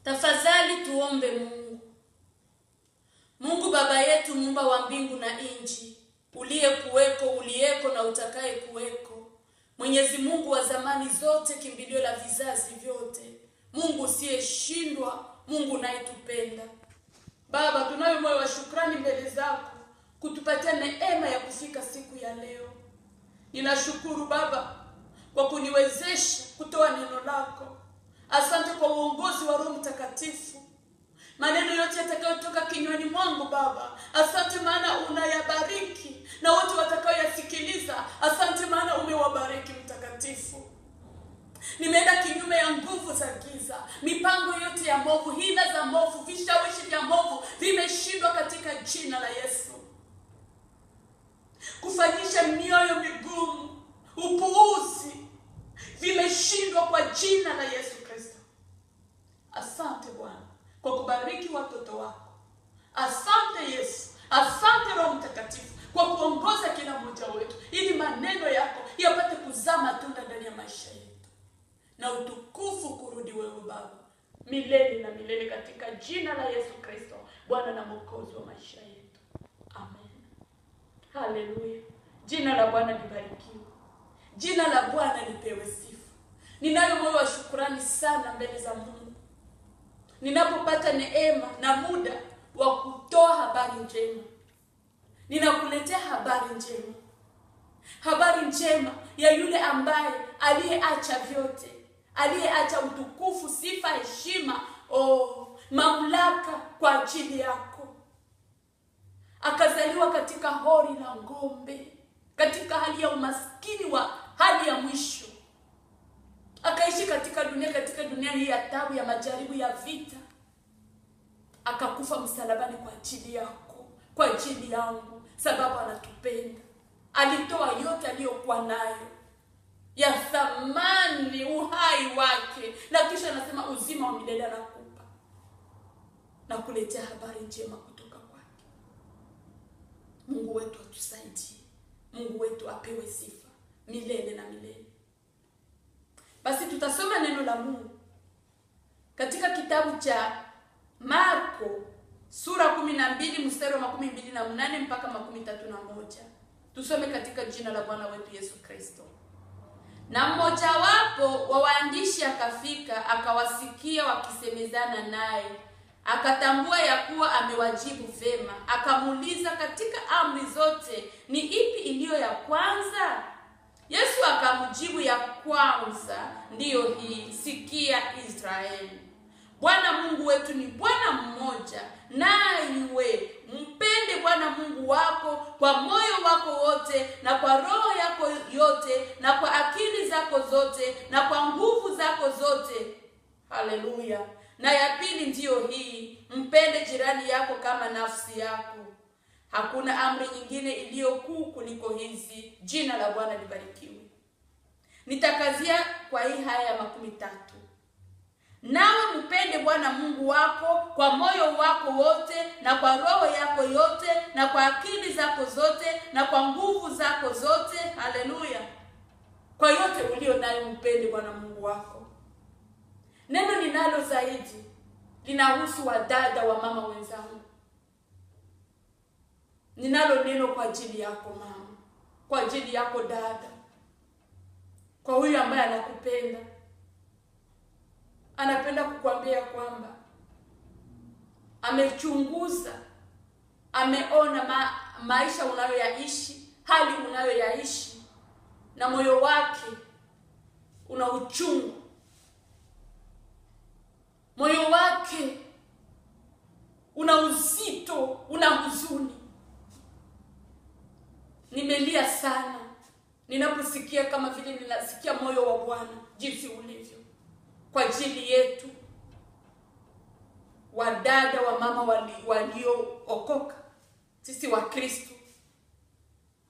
Tafadhali tuombe Mungu. Mungu Baba yetu, Muumba wa mbingu na nchi, uliyekuweko, uliyeko na utakaye kuweko, Mwenyezi Mungu wa zamani zote, kimbilio la vizazi vyote, Mungu usiyeshindwa, Mungu unayetupenda. Baba, tunayo moyo wa shukrani mbele zako kutupatia neema ya kufika siku ya leo. Ninashukuru Baba kwa kuniwezesha kutoa neno lako. Asante kwa uongozi wa Roho Mtakatifu. Maneno yote yatakayotoka kinywani mwangu Baba, asante maana unayabariki, na wote watakaoyasikiliza, asante maana umewabariki Mtakatifu. Nimeenda kinyume ya nguvu za giza, mipango yote ya movu, hila za movu, vishawishi vya movu vimeshindwa katika jina la Yesu. Kufanyisha mioyo migumu, upuuzi, vimeshindwa kwa jina la Yesu Kristo. Asante Bwana kwa kubariki watoto wako. Asante Yesu, asante Roho Mtakatifu kwa kuongoza kila mmoja wetu, ili maneno yako yapate kuzaa matunda ndani ya maisha yetu, na utukufu kurudi wewe Baba milele na milele, katika jina la Yesu Kristo, Bwana na Mwokozi wa maisha yetu. Amen. Haleluya. Jina la Bwana libarikiwe. Jina la Bwana lipewe sifa. Ninayo moyo wa shukrani sana mbele za Mungu ninapopata neema na muda wa kutoa habari njema. Ninakuletea habari njema. Habari njema ya yule ambaye aliyeacha vyote, aliyeacha utukufu, sifa, heshima, mamlaka kwa ajili yako. Akazaliwa katika hori la ng'ombe, katika hali ya umaskini wa hali ya mwisho. Akaishi katika dunia hii ya taabu, ya majaribu, ya vita. Akakufa msalabani kwa ajili yako, kwa ajili yangu, sababu anatupenda. Alitoa yote aliyokuwa nayo ya thamani, uhai wake, na kisha anasema uzima wa milele anakupa, na kuletea habari njema kutoka kwake. Mungu wetu atusaidie. Mungu wetu apewe sifa milele na milele. Basi tutasoma neno la Mungu katika kitabu cha Marko sura 12 mstari wa 28 mpaka 31. Tusome katika jina la Bwana wetu Yesu Kristo. Na mmoja wapo wa waandishi akafika, akawasikia wakisemezana naye, akatambua ya kuwa amewajibu vema. Akamuuliza, katika amri zote ni ipi iliyo ya kwanza? Yesu akamjibu, ya kwanza ndiyo hii, sikia Israeli, Bwana Mungu wetu ni Bwana mmoja, nawe mpende Bwana Mungu wako kwa moyo wako wote, na kwa roho yako yote, na kwa akili zako zote, na kwa nguvu zako zote. Haleluya. Na ya pili ndiyo hii, mpende jirani yako kama nafsi yako. Hakuna amri nyingine iliyo kuu kuliko hizi. Jina la Bwana libarikiwe. Nitakazia kwa hii haya ya 13. Nawe mpende Bwana Mungu wako kwa moyo wako wote, na kwa roho yako yote, na kwa akili zako zote, na kwa nguvu zako zote. Haleluya. Kwa yote ulio nayo mpende Bwana Mungu wako. Neno ninalo zaidi linahusu wadada, wa mama wenzangu. Ninalo neno kwa ajili yako mama, kwa ajili yako dada, kwa huyu ambaye anakupenda. Anapenda kukuambia kwamba amechunguza, ameona maisha unayoyaishi, hali unayoyaishi, na moyo wake una uchungu. Moyo wake una uzito, una huzuni. Nimelia sana ninaposikia kama vile ninasikia moyo wa Bwana jinsi ulivyo kwa ajili yetu, wadada, wa mama waliookoka, sisi wa Kristo,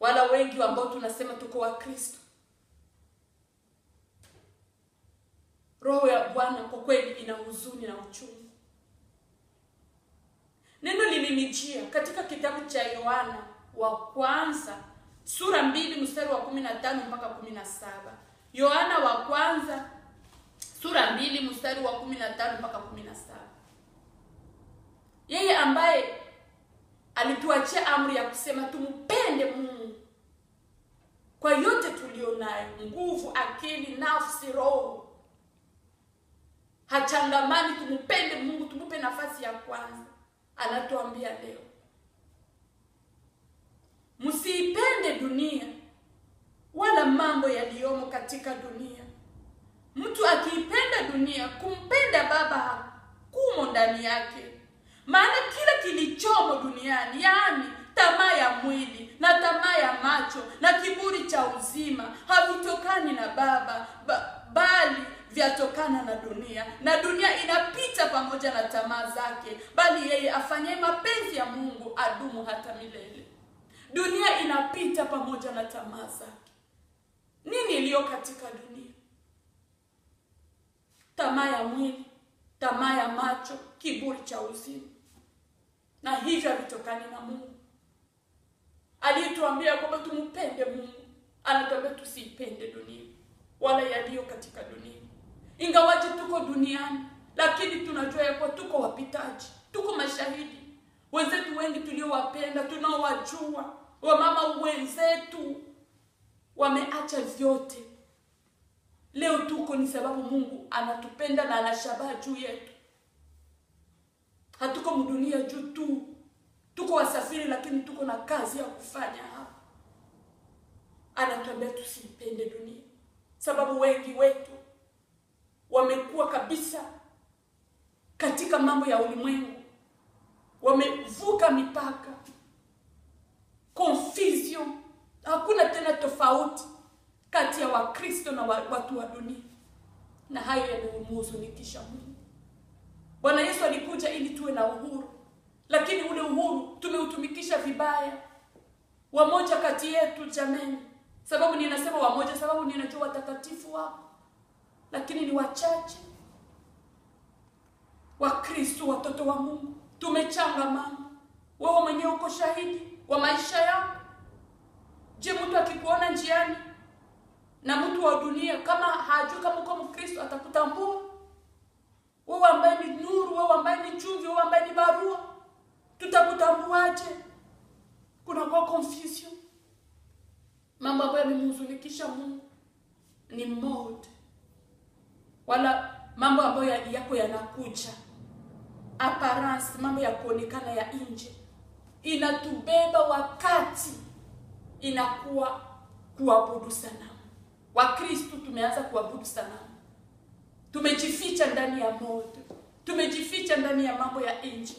wala wengi ambao tunasema tuko wa Kristo. Roho ya Bwana kwa kweli ina huzuni na uchungu. Neno lilinijia katika kitabu cha Yohana wa kwanza sura 2 mstari wa 15 mpaka 17. Yohana wa kwanza sura 2 mstari wa 15 mpaka 17. Yeye ambaye alituachia amri ya kusema tumpende Mungu kwa yote tulionayo, nguvu, akili, nafsi, roho. Hachangamani, tumpende Mungu, tumupe nafasi ya kwanza. Anatuambia leo, msiipende dunia wala mambo yaliyomo katika dunia. Mtu akiipenda dunia, kumpenda Baba hakumo ndani yake. Maana kila kilichomo duniani, yaani tamaa ya mwili na tamaa ya macho na kiburi cha uzima, havitokani na Baba, bali vyatokana na dunia. Na dunia inapita pamoja na tamaa zake, bali yeye afanyaye mapenzi ya Mungu adumu hata milele. Dunia inapita pamoja na tamaa zake. Nini iliyo katika dunia? Tamaa ya mwili, tamaa ya macho, kiburi cha uzima. Na hivyo vitokani na Mungu. Alituambia kwamba tumpende Mungu, anatuambia tusipende dunia wala yaliyo katika dunia. Ingawaje tuko duniani, lakini tunajua ya kuwa tuko wapitaji, tuko mashahidi. Wenzetu wengi tuliowapenda, tunaowajua, wamama wenzetu wameacha vyote. Leo tuko ni sababu Mungu anatupenda na anashabaha juu yetu. Hatuko mdunia juu tu. Tuko wasafiri, lakini tuko na kazi ya kufanya hapa. Anatuambia tusipende dunia, sababu wengi wetu wamekuwa kabisa katika mambo ya ulimwengu. Wamevuka mipaka. Confusion. Hakuna tena tofauti kati ya Wakristo na watu wa dunia. Na hayo yanamhuzunikisha Mungu. Bwana Yesu alikuja ili tuwe na uhuru, lakini ule uhuru tumeutumikisha vibaya. Wamoja kati yetu, jameni, sababu ninasema wamoja sababu ninajua watakatifu wako, lakini ni wachache. Wakristo, watoto wa Mungu, tumechangamana. Wewe mwenyewe uko shahidi wa maisha yako. Je, mtu akikuona njiani na mtu wa dunia, kama hajui kama uko Mkristo, atakutambua? Wewe ambaye ni nuru, wewe ambaye ni chumvi, wewe ambaye ni barua, tutakutambuaje? Kuna kwa confusion. Mambo ambayo yamemhuzunikisha Mungu ni mode, wala mambo ambayo yako yanakuja appearance, mambo ya kuonekana ya nje, inatubeba wakati inakuwa kuabudu sanamu. Wakristo tumeanza kuabudu sanamu. Tumejificha ndani ya moto. Tumejificha ndani ya mambo ya nje.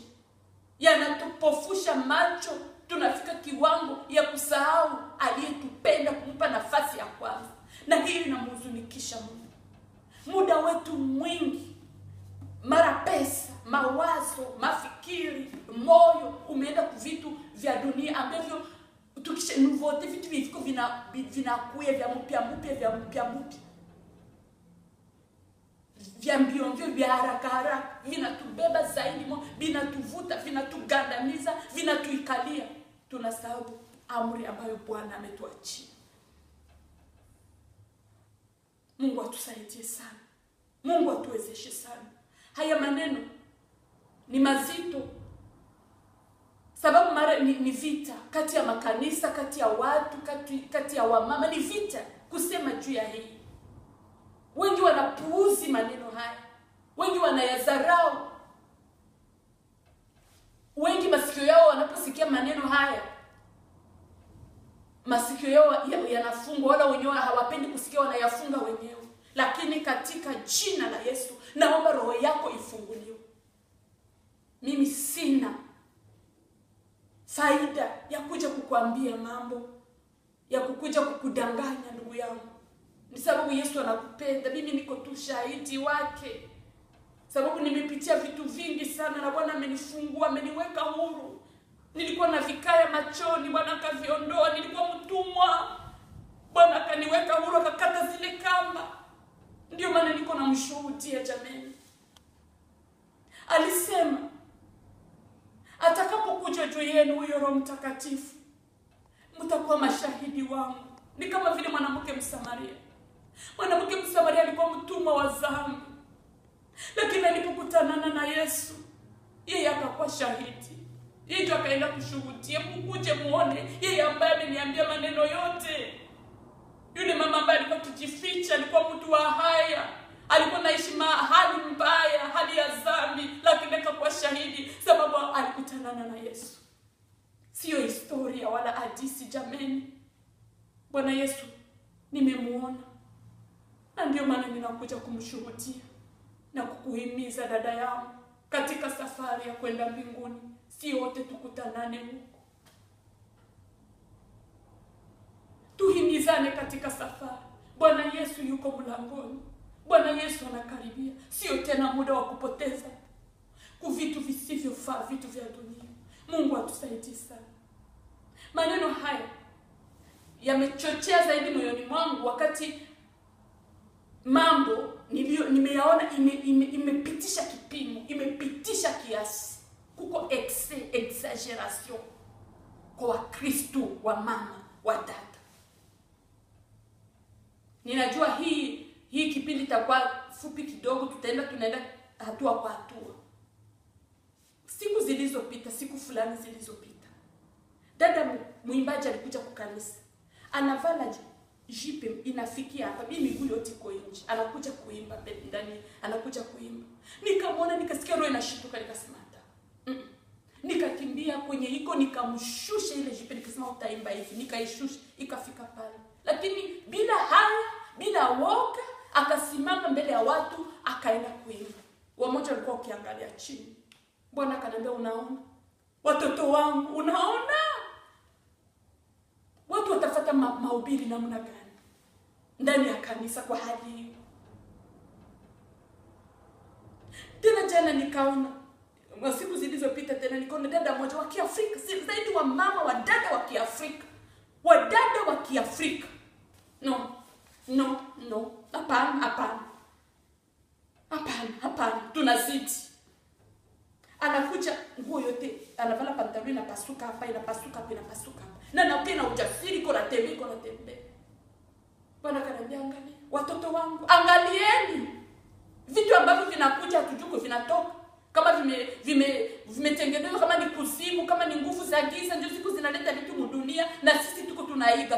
Yanatupofusha macho. Tunafika kiwango ya kusahau aliyetupenda, kumpa nafasi ya kwanza. Na hili linamhuzunikisha Mungu. Muda wetu mwingi, mara pesa, mawazo, mafikiri, moyo umeenda kwa vitu vya dunia ambavyo tukisha nouveauté, vitu viko vinakuya vya mpya vya mbio vya haraka vinatubeba zaidi, vinatuvuta, vinatugandamiza, vinatuikalia. Tunasahau amri ambayo Bwana ametuachia. Mungu atusaidie sana. Mungu atuwezeshe sana. Haya maneno ni mazito, sababu mara ni vita kati ya makanisa, kati ya watu, kati ya wamama. Ni vita kusema juu ya hii. Wengi wanapuuzi maneno haya. Wengi wanayadharau. Wengi masikio yao wanaposikia maneno haya, masikio yao yanafungwa, wala wenyewe hawapendi kusikia, wanayafunga wenyewe. Lakini katika jina la Yesu, naomba roho yako ifunguliwe. Mimi sina faida ya kuja kukuambia mambo, ya kukuja kukudanganya ndugu yangu. Ni sababu Yesu anakupenda. Mimi niko tu shahidi wake. Sababu nimepitia vitu vingi sana na Bwana amenifungua, ameniweka huru. Nilikuwa na vikaya machoni, Bwana akaviondoa. Nilikuwa mtumwa, Bwana akaniweka huru, akakata zile kamba. Ndio maana niko na mshuhudia, jameni. Alisema atakapokuja juu yenu huyo Roho Mtakatifu, mtakuwa mashahidi wangu. Ni kama vile mwanamke Msamaria. Mwanamke Msamaria alikuwa mtumwa wa dhambi. Yesu, yeye akakuwa shahidi. Yeye ndio akaenda kushuhudia, mkuje muone yeye ambaye ameniambia maneno yote. Yule mama ambaye alikuwa kijificha, alikuwa mtu wa haya, alikuwa naishi hali mbaya, hali ya dhambi, lakini akakuwa shahidi sababu alikutana na Yesu. Sio historia wala hadithi jameni. Bwana Yesu nimemuona, na ndio maana ninakuja kumshuhudia na kukuhimiza dada yangu katika safari ya kwenda mbinguni. Si wote tukutanane huko. Tuhimizane katika safari. Bwana Yesu yuko mlangoni. Bwana Yesu anakaribia. Sio tena muda wa kupoteza kuvitu visivyofaa, vitu vya dunia. Mungu atusaidie sana. Maneno haya yamechochea zaidi moyoni mwangu wakati mambo nimeyaona imepitisha kipimo, imepitisha kiasi. Kuko exaggeration kwa Wakristo wa mama wa dada. Ninajua hii kipindi itakuwa fupi kidogo, tunaenda hatua kwa hatua. Siku zilizopita, siku fulani zilizopita, dada mwimbaji alikuja kwa kanisa. Anavala jipe inafikia hapa, mimi miguu yote iko nje. Anakuja kuimba ndani, anakuja kuimba. Nikamwona, nikasikia roho inashituka, nikasema nikakimbia kwenye iko, nikamshusha ile jipe, nikasema utaimba hivi, nikaishusha, ikafika pale. Lakini bila haya, bila woga, akasimama mbele ya watu, akaenda kuimba. Wamoja walikuwa wakiangalia chini. Bwana akaniambia, unaona watoto wangu, unaona watu watafuata mahubiri namna gani ndani ya kanisa kwa hali hiyo. Tena jana nikaona, siku zilizopita tena nikaona dada mmoja wa Kiafrika, zaidi wa mama wa dada wa Kiafrika. Wa dada wa Kiafrika. No. Hapana. Tunazidi. Anakuja nguo yote, anavala pantaloni inapasuka hapa, inapasuka hapa. Na napenda ujasiri kwa tembea. Bwana kanambia, angalia watoto wangu, angalieni vitu ambavyo vinakuja hatujuko vinatoka. Kama vimetengenezwa, kama ni kuzimu, kama ni nguvu za giza, ndio siku zinaleta vitu mdunia, na sisi tuko tunaiga.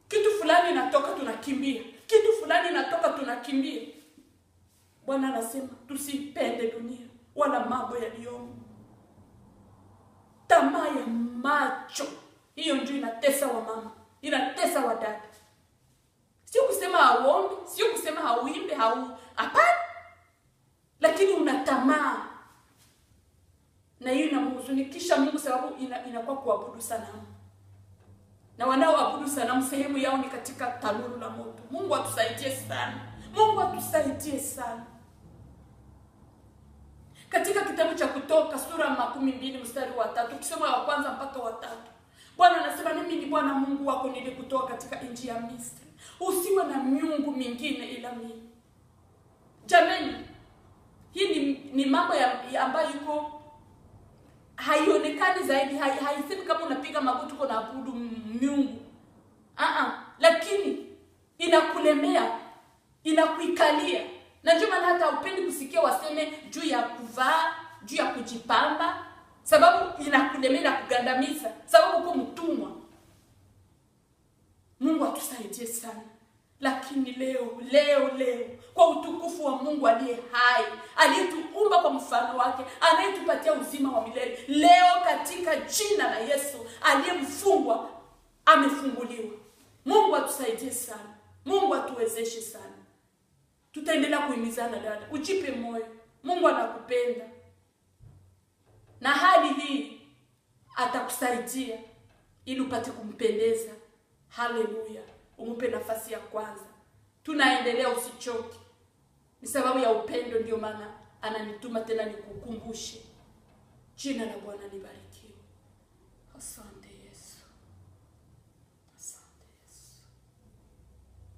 Kitu fulani inatoka, tunakimbia. Kitu fulani inatoka, tunakimbia. Bwana anasema tusipende dunia wala mambo yaliyomo. Tamaa ya macho, hiyo ndio inatesa wa mama, inatesa wa dada. Sio kusema hauombe, sio kusema hauimbe, hapana. Lakini una tamaa. Na hiyo inamhuzunikisha Mungu sababu inakuwa kuabudu sanamu. Na wanaoabudu sanamu sehemu yao ni katika tanuru la moto. Mungu atusaidie sana. Katika kitabu cha Kutoka sura 12 mstari wa 3, ukisoma wa kwanza mpaka wa 3. Bwana anasema, mimi ni Bwana Mungu wako nilikutoa katika nchi ya Misri. Usiwe na miungu mingine ila mimi. Jamani, hii ni mambo ambayo yuko haionekani zaidi, haisemi kama unapiga magoti kwa naabudu miungu. Lakini inakulemea, inakuikalia. Na ndio maana hata upendi kusikia waseme juu ya kuvaa, juu ya kujipamba, sababu inakulemea na kugandamiza, sababu uko mtumwa. Mungu atusaidie sana. Lakini leo kwa utukufu wa Mungu aliye hai, aliyetuumba kwa mfano wake, anayetupatia uzima wa milele, leo katika jina la Yesu, aliyemfungwa amefunguliwa. Mungu atusaidie sana. Mungu atuwezeshe sana. Tutaendelea kuhimizana dada. Ujipe moyo. Mungu anakupenda. Na hali hii atakusaidia ili upate kumpendeza. Haleluya. Umpe nafasi ya kwanza. Tunaendelea, usichoke. Ni sababu ya upendo ndio maana ananituma tena nikukumbushe. Jina la Bwana libarikiwe. Asante.